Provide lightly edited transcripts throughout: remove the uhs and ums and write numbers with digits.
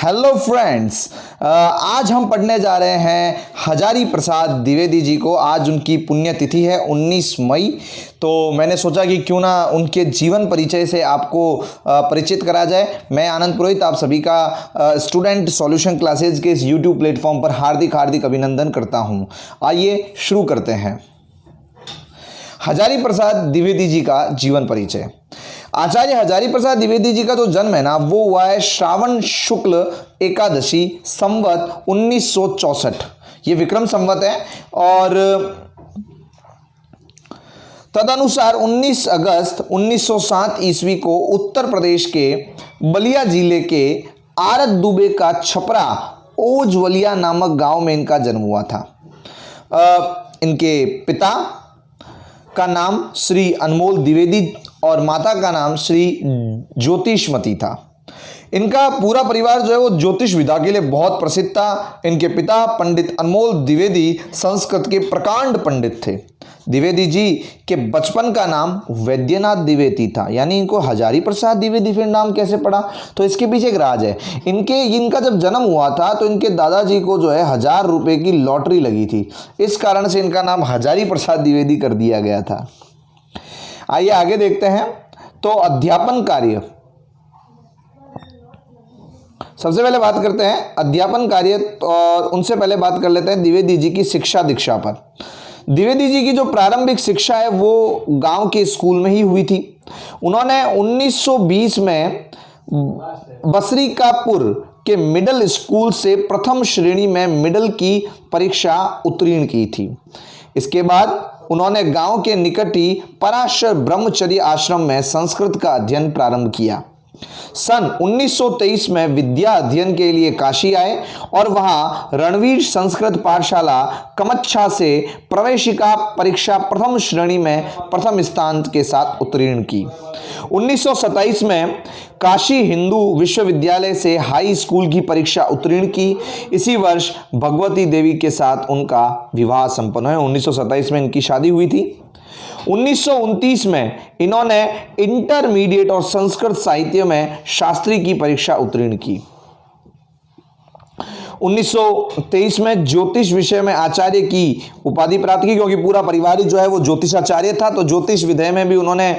Hello friends, आज हम पढ़ने जा रहे हैं हजारी प्रसाद द्विवेदी जी को। आज उनकी पुण्यतिथि है 19 मई। तो मैंने सोचा कि क्यों ना उनके जीवन परिचय से आपको परिचित करा जाए। मैं आनंद पुरोहित आप सभी का स्टूडेंट सॉल्यूशन क्लासेज के इस यूट्यूब प्लेटफॉर्म पर हार्दिक हार्दिक अभिनंदन करता हूं। आइए शुरू करते हैं। हजारी प्रसाद द्विवेदी जी का जीवन परिचय। आचार्य हजारी प्रसाद द्विवेदी जी का जो जन्म है ना, वो हुआ है श्रावण शुक्ल एकादशी संवत 1964। ये विक्रम संवत है। और तदनुसार 19 अगस्त 1907 ईस्वी को उत्तर प्रदेश के बलिया जिले के आरत दुबे का छपरा ओजवलिया नामक गांव में इनका जन्म हुआ था। इनके पिता का नाम श्री अनमोल द्विवेदी और माता का नाम श्री ज्योतिषमती था। इनका पूरा परिवार जो है वो ज्योतिष विद्या के लिए बहुत प्रसिद्ध था। इनके पिता पंडित अनमोल द्विवेदी संस्कृत के प्रकांड पंडित थे। द्विवेदी जी के बचपन का नाम वैद्यनाथ द्विवेदी था, यानी इनको हजारी प्रसाद द्विवेदी फिर नाम कैसे पड़ा, तो इसके पीछे एक राज है। इनका जब जन्म हुआ था तो इनके दादाजी को जो है 1000 रुपए की लॉटरी लगी थी। इस कारण से इनका नाम हजारी प्रसाद द्विवेदी कर दिया गया था। आइए आगे देखते हैं। तो अध्यापन कार्य, सबसे पहले बात करते हैं अध्यापन कार्य, और उनसे पहले बात कर लेते हैं द्विवेदी जी की शिक्षा दीक्षा पर। द्विवेदी जी की जो प्रारंभिक शिक्षा है वो गांव के स्कूल में ही हुई थी। उन्होंने 1920 में बसरिकापुर के मिडिल स्कूल से प्रथम श्रेणी में मिडिल की परीक्षा उत्तीर्ण की थी। इसके बाद उन्होंने गांव के निकट ही पराशर ब्रह्मचर्य आश्रम में संस्कृत का अध्ययन प्रारंभ किया। सन 1923 में विद्या अध्ययन के लिए काशी आए और वहां रणवीर संस्कृत पाठशाला कमच्छा से प्रवेशिका परीक्षा प्रथम श्रेणी में प्रथम स्थान के साथ उत्तीर्ण की। 1927 में काशी हिंदू विश्वविद्यालय से हाई स्कूल की परीक्षा उत्तीर्ण की। इसी वर्ष भगवती देवी के साथ उनका विवाह संपन्न है। 1927 में इनकी शादी हुई थी। 1929 में इन्होंने इंटरमीडिएट और संस्कृत साहित्य में शास्त्री की परीक्षा उत्तीर्ण की। 1923 में ज्योतिष विषय में आचार्य की उपाधि प्राप्त की, क्योंकि पूरा परिवार जो है वो ज्योतिषाचार्य था। तो ज्योतिष विषय में भी उन्होंने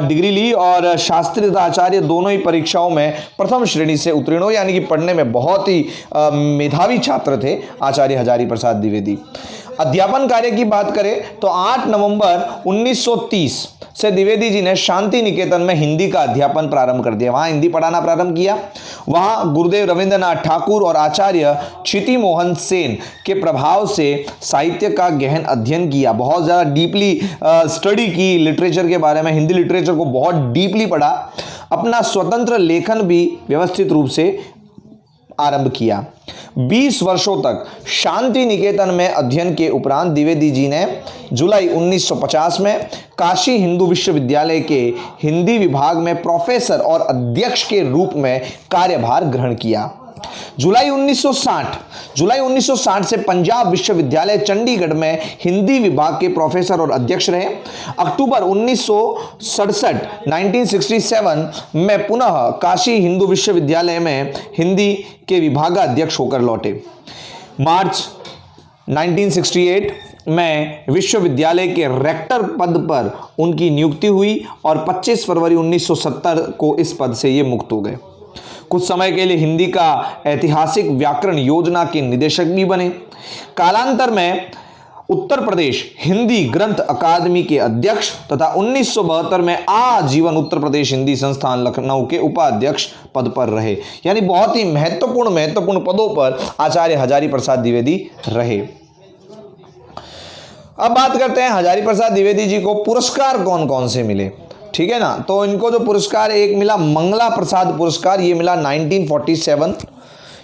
डिग्री ली और शास्त्री तथा आचार्य दोनों ही परीक्षाओं में प्रथम श्रेणी से उत्तीर्ण हो, यानी कि पढ़ने में बहुत ही मेधावी छात्र थे आचार्य हजारी प्रसाद द्विवेदी। अध्यापन कार्य की बात करें तो 8 नवंबर 1930 से द्विवेदी जी ने शांति निकेतन में हिंदी का अध्यापन प्रारंभ कर दिया। वहां हिंदी पढ़ाना प्रारंभ किया। वहां गुरुदेव रविंद्रनाथ ठाकुर और आचार्य क्षिति मोहन सेन के प्रभाव से साहित्य का गहन अध्ययन किया। बहुत ज़्यादा डीपली स्टडी की लिटरेचर के बारे में, हिंदी लिटरेचर को बहुत डीपली पढ़ा। अपना स्वतंत्र लेखन भी व्यवस्थित रूप से आरंभ किया। 20 वर्षों तक शांति निकेतन में अध्ययन के उपरांत द्विवेदी जी ने जुलाई 1950 में काशी हिंदू विश्वविद्यालय के हिंदी विभाग में प्रोफेसर और अध्यक्ष के रूप में कार्यभार ग्रहण किया। जुलाई 1960 से पंजाब विश्वविद्यालय चंडीगढ़ में हिंदी विभाग के प्रोफेसर और अध्यक्ष रहे। अक्टूबर 1967 में पुनः काशी हिंदू विश्वविद्यालय में हिंदी के विभागाध्यक्ष होकर लौटे। मार्च 1968 में विश्वविद्यालय के रेक्टर पद पर उनकी नियुक्ति हुई और 25 फरवरी 1970 को इस पद से ये मुक्त हो गए। कुछ समय के लिए हिंदी का ऐतिहासिक व्याकरण योजना के निदेशक भी बने। कालांतर में उत्तर प्रदेश हिंदी ग्रंथ अकादमी के अध्यक्ष तथा 1972 में आजीवन उत्तर प्रदेश हिंदी संस्थान लखनऊ के उपाध्यक्ष पद पर रहे। यानी बहुत ही महत्वपूर्ण पदों पर आचार्य हजारी प्रसाद द्विवेदी रहे। अब बात करते हैं हजारी प्रसाद द्विवेदी जी को पुरस्कार कौन कौन से मिले, ठीक है ना। तो इनको जो पुरस्कार एक मिला मंगला प्रसाद पुरस्कार, ये मिला 1947।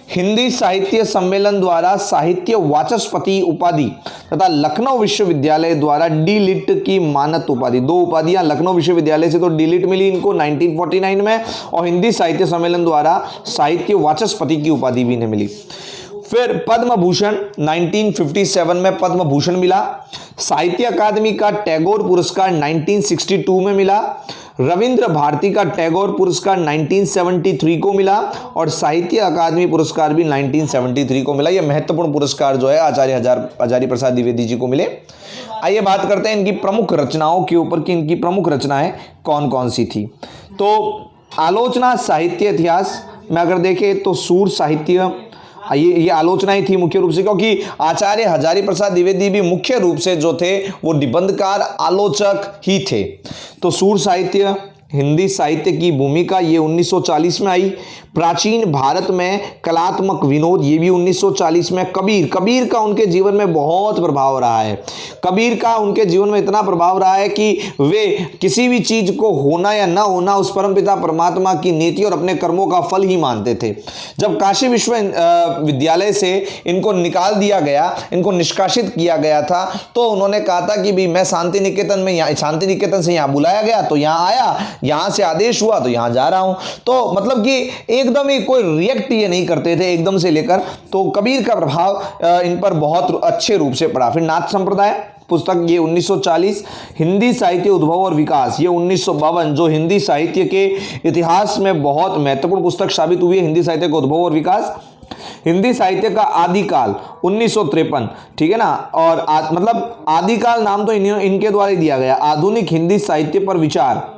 हिंदी साहित्य सम्मेलन द्वारा साहित्य वाचस्पति उपाधि तथा लखनऊ विश्वविद्यालय द्वारा डी लिट की मानद उपाधि, 2 उपाधियां लखनऊ विश्वविद्यालय से तो डी लिट मिली इनको 1949 में, और हिंदी साहित्य सम्मेलन द्वारा साहित्य वाचस्पति की उपाधि भी इन्हें मिली। फिर पद्म भूषण 1957 में पद्म भूषण मिला। साहित्य अकादमी का टैगोर पुरस्कार 1962 में मिला। रविंद्र भारती का टैगोर पुरस्कार 1973 को मिला और साहित्य अकादमी पुरस्कार भी 1973 को मिला। यह महत्वपूर्ण पुरस्कार जो है आचार्य हजारी प्रसाद द्विवेदी जी को मिले। आइए बात करते हैं इनकी प्रमुख रचनाओं के ऊपर कि इनकी प्रमुख रचनाएं कौन कौन सी थी। तो आलोचना साहित्य इतिहास में अगर देखें तो सूर साहित्य, ये आलोचना ही थी मुख्य रूप से, क्योंकि आचार्य हजारी प्रसाद द्विवेदी भी मुख्य रूप से जो थे वो निबंधकार आलोचक ही थे। तो सूर साहित्य, हिंदी साहित्य की भूमिका, ये 1940 में आई। प्राचीन भारत में कलात्मक विनोद, ये भी 1940 में। कबीर का उनके जीवन में बहुत प्रभाव रहा है। कबीर का उनके जीवन में इतना प्रभाव रहा है कि वे किसी भी चीज को होना या ना होना उस परमपिता परमात्मा की नीति और अपने कर्मों का फल ही मानते थे। जब काशी विश्वविद्यालय से इनको निकाल दिया गया, इनको निष्कासित किया गया था, तो उन्होंने कहा था कि भी मैं शांति निकेतन से यहाँ बुलाया गया तो यहाँ आया, यहां से आदेश हुआ तो यहां जा रहा हूं। तो मतलब कि एकदम ही कोई रिएक्ट ये नहीं करते थे एकदम से लेकर। तो कबीर का प्रभाव इन पर बहुत अच्छे रूप से पड़ा। फिर नाथ संप्रदाय पुस्तक, ये 1940। हिंदी साहित्य उद्भव और विकास, ये 1952, जो हिंदी साहित्य के इतिहास में बहुत महत्वपूर्ण पुस्तक साबित हुई है। हिंदी साहित्य का उद्भव और विकास। हिंदी साहित्य का आदिकाल 1953, ठीक है ना। और मतलब आदिकाल नाम तो इनके द्वारा ही दिया गया। आधुनिक हिंदी साहित्य पर विचार,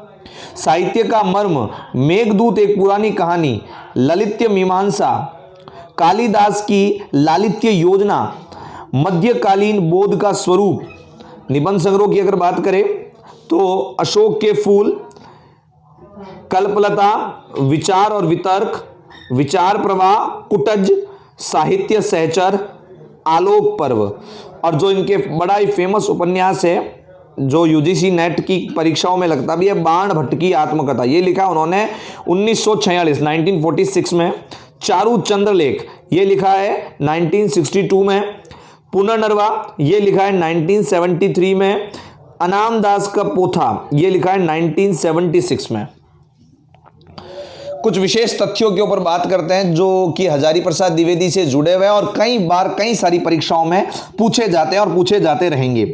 साहित्य का मर्म, मेघदूत एक पुरानी कहानी, ललित्य मीमांसा, कालिदास की लालित्य योजना, मध्यकालीन बोध का स्वरूप। निबंध संग्रह की अगर बात करें तो अशोक के फूल, कल्पलता, विचार और वितर्क, विचार प्रवाह, कुटज, साहित्य सहचर, आलोक पर्व। और जो इनके बड़ा ही फेमस उपन्यास है जो यूजीसी नेट की परीक्षाओं में लगता भी है, बाण भट्ट की आत्मकथा, ये लिखा उन्होंने 1946 में। चारू चंद्रलेख, ये लिखा है 1962 में। पुनर्नवा, ये लिखा है 1973 में। अनाम दास का पोथा, ये लिखा है 1976 में। कुछ विशेष तथ्यों के ऊपर बात करते हैं जो कि हजारी प्रसाद द्विवेदी से जुड़े हुए हैं और कई बार कई सारी परीक्षाओं में पूछे जाते हैं और पूछे जाते रहेंगे,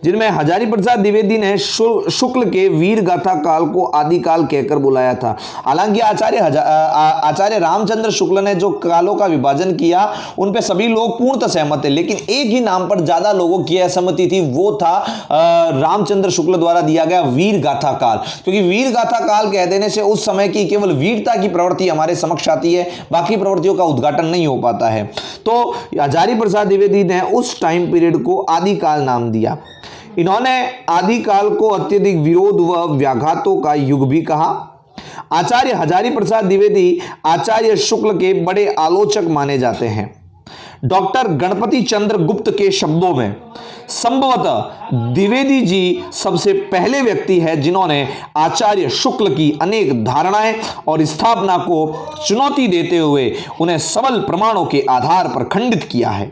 जिनमें हजारी प्रसाद द्विवेदी ने शुक्ल के वीर गाथा काल को आदिकाल कहकर बुलाया था। हालांकि आचार्य रामचंद्र शुक्ल ने जो कालों का विभाजन किया उन पे सभी लोग पूर्णतः सहमत थे, लेकिन एक ही नाम पर ज्यादा लोगों की असहमति थी, वो था रामचंद्र शुक्ल द्वारा दिया गया वीर गाथा काल। क्योंकि वीर गाथा काल कह देने से उस समय की केवल वीरता की प्रवृत्ति हमारे समक्ष आती है, बाकी प्रवृत्तियों का उद्घाटन नहीं हो पाता है। तो हजारी प्रसाद द्विवेदी ने उस टाइम पीरियड को आदिकाल नाम दिया। इन्होंने आदिकाल को अत्यधिक विरोध व व्याघातों का युग भी कहा। आचार्य हजारी प्रसाद द्विवेदी आचार्य शुक्ल के बड़े आलोचक माने जाते हैं। डॉक्टर गणपति चंद्र गुप्त के शब्दों में संभवतः द्विवेदी जी सबसे पहले व्यक्ति है जिन्होंने आचार्य शुक्ल की अनेक धारणाएं और स्थापना को चुनौती देते हुए उन्हें सबल प्रमाणों के आधार पर खंडित किया है।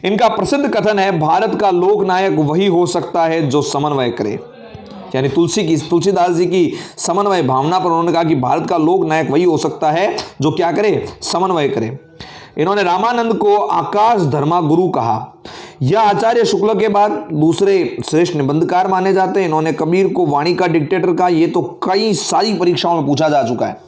इनका प्रसिद्ध कथन है, भारत का लोकनायक वही हो सकता है जो समन्वय करे। यानी तुलसीदास जी की समन्वय भावना पर उन्होंने कहा कि भारत का लोकनायक वही हो सकता है जो क्या करे, समन्वय करे। इन्होंने रामानंद को आकाश धर्मा गुरु कहा। यह आचार्य शुक्ल के बाद दूसरे श्रेष्ठ निबंधकार माने जाते हैं। इन्होंने कबीर को वाणी का डिक्टेटर कहा, यह तो कई सारी परीक्षाओं में पूछा जा चुका है।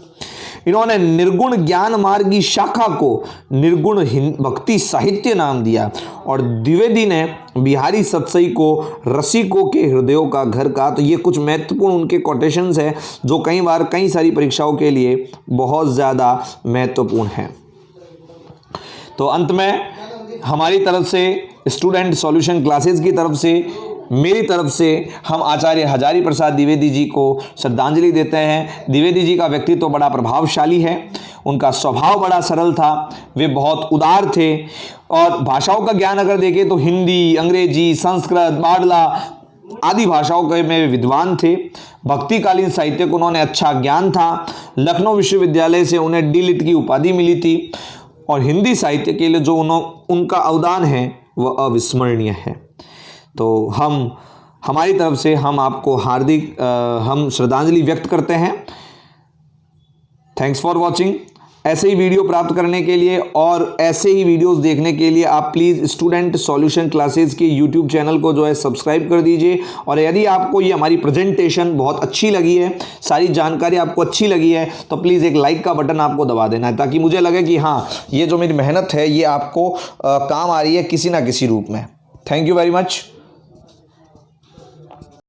इन्होंने निर्गुण ज्ञान मार्गी शाखा को निर्गुण भक्ति साहित्य नाम दिया और द्विवेदी ने बिहारी सतसई को रसिकों के हृदयों का घर कहा। तो ये कुछ महत्वपूर्ण उनके कोटेशंस हैं जो कई बार कई सारी परीक्षाओं के लिए बहुत ज़्यादा महत्वपूर्ण हैं। तो अंत में हमारी तरफ से, स्टूडेंट सॉल्यूशन क्लासेस की तरफ से, मेरी तरफ से हम आचार्य हजारी प्रसाद द्विवेदी जी को श्रद्धांजलि देते हैं। द्विवेदी जी का व्यक्तित्व बड़ा प्रभावशाली है, उनका स्वभाव बड़ा सरल था, वे बहुत उदार थे और भाषाओं का ज्ञान अगर देखें तो हिंदी, अंग्रेजी, संस्कृत, बाडला आदि भाषाओं में विद्वान थे। भक्तिकालीन साहित्य को उन्होंने अच्छा ज्ञान था। लखनऊ विश्वविद्यालय से उन्हें डी.लिट की उपाधि मिली थी और हिंदी साहित्य के लिए जो उनका अवदान है वह अविस्मरणीय है। तो हमारी तरफ से हम आपको हार्दिक हम श्रद्धांजलि व्यक्त करते हैं। थैंक्स फॉर वॉचिंग ऐसे ही वीडियो प्राप्त करने के लिए और ऐसे ही वीडियोस देखने के लिए आप प्लीज़ स्टूडेंट सॉल्यूशन क्लासेस के यूट्यूब चैनल को जो है सब्सक्राइब कर दीजिए। और यदि आपको ये हमारी प्रेजेंटेशन बहुत अच्छी लगी है, सारी जानकारी आपको अच्छी लगी है, तो प्लीज़ एक लाइक का बटन आपको दबा देना है, ताकि मुझे लगे कि हाँ, ये जो मेरी मेहनत है ये आपको काम आ रही है किसी ना किसी रूप में। Thank you very much.